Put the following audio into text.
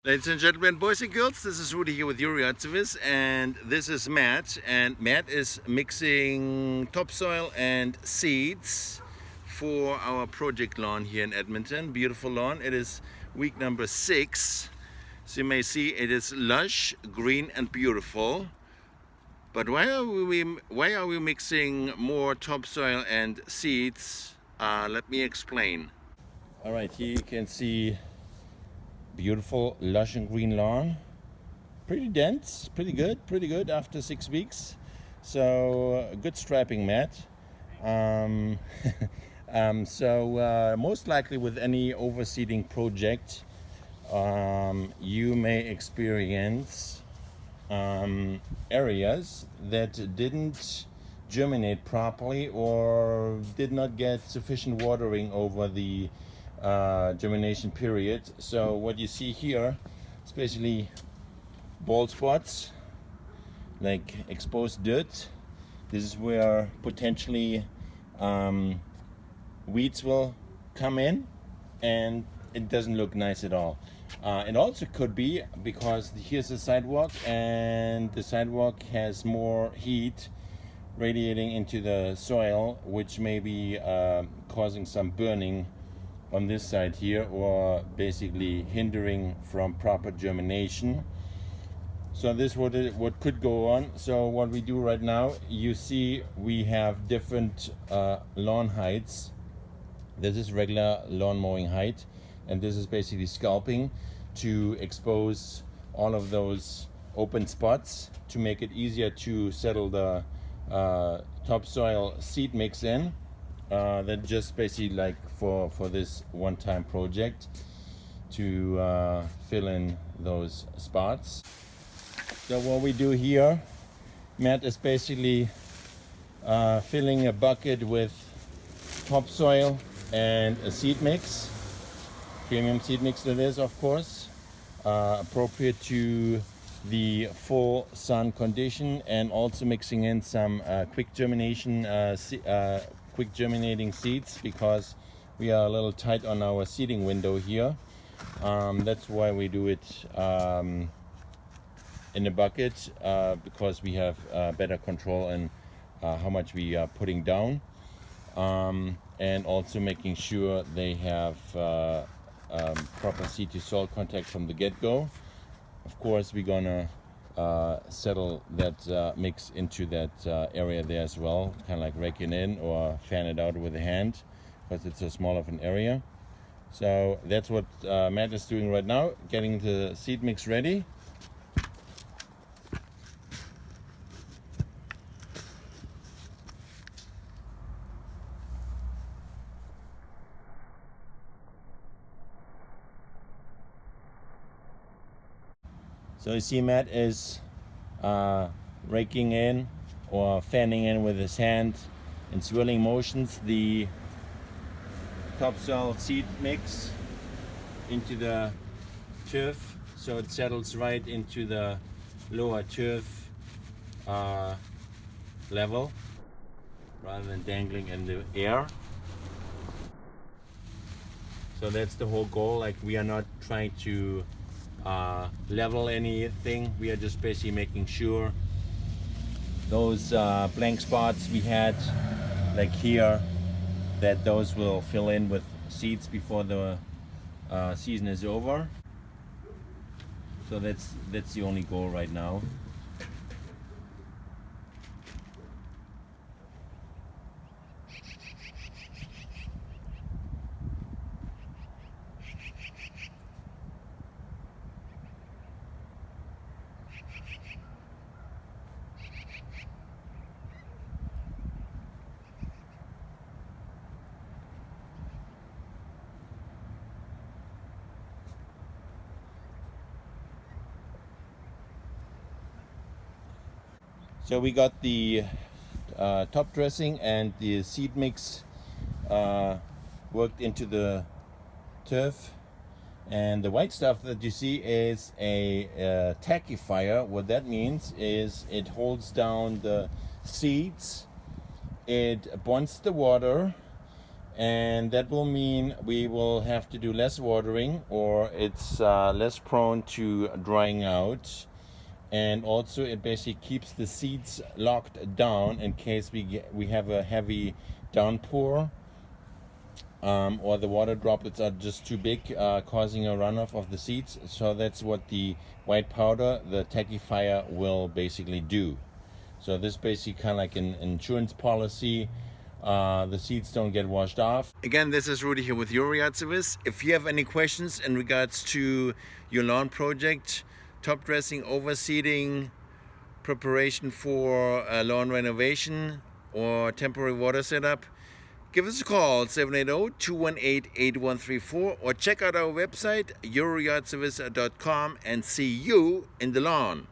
Ladies and gentlemen, boys and girls, this is Rudy here with your activist, and this is Matt. And Matt is mixing topsoil and seeds for our project lawn here in Edmonton. Beautiful lawn. It is week number 6. So you may see it is lush, green, and beautiful. But why are we mixing more topsoil and seeds? Let me explain. All right, here you can see beautiful lush and green lawn, pretty dense, pretty good after 6 weeks. So good striping, Matt. Most likely with any overseeding project, you may experience areas that didn't germinate properly or did not get sufficient watering over the germination period. So what you see here is basically bald spots, like exposed dirt. This is where potentially weeds will come in, and it doesn't look nice at all. It also could be because here's a sidewalk, and the sidewalk has more heat radiating into the soil, which may be causing some burning on this side here, or basically hindering from proper germination. So this is what could go on. So what we do right now, you see we have different lawn heights. This is regular lawn mowing height, and this is basically scalping to expose all of those open spots to make it easier to settle the topsoil seed mix in. That just basically like for this one-time project to fill in those spots. So what we do here, Matt is basically filling a bucket with topsoil and a seed mix, premium seed mix that is, of course, appropriate to the full sun condition, and also mixing in some quick germinating seeds, because we are a little tight on our seeding window here. That's why we do it in a bucket, because we have better control on how much we are putting down, and also making sure they have proper seed to soil contact from the get-go. Of course, we're gonna settle that mix into that area there as well, kind of like rake it in or fan it out with a hand, because it's so small of an area. So that's what Matt is doing right now, getting the seed mix ready. So you see Matt is raking in or fanning in with his hand in swirling motions the topsoil seed mix into the turf, so it settles right into the lower turf level rather than dangling in the air. So that's the whole goal. Like, we are not trying to level anything, we are just basically making sure those blank spots we had, like here, that those will fill in with seeds before the season is over. So that's the only goal right now. So we got the top dressing and the seed mix worked into the turf, and the white stuff that you see is a tackifier. What that means is it holds down the seeds, it bonds the water, and that will mean we will have to do less watering, or it's less prone to drying out. And also it basically keeps the seeds locked down in case we have a heavy downpour, or the water droplets are just too big, causing a runoff of the seeds. So that's what the white powder, the tackifier, will basically do. So this basically kind of like an insurance policy. The seeds don't get washed off. Again, this is Rudy here with your yard service. If you have any questions in regards to your lawn project, top dressing, overseeding, preparation for lawn renovation, or temporary water setup, give us a call, 780-218-8134, or check out our website, youryardservice.com, and see you in the lawn.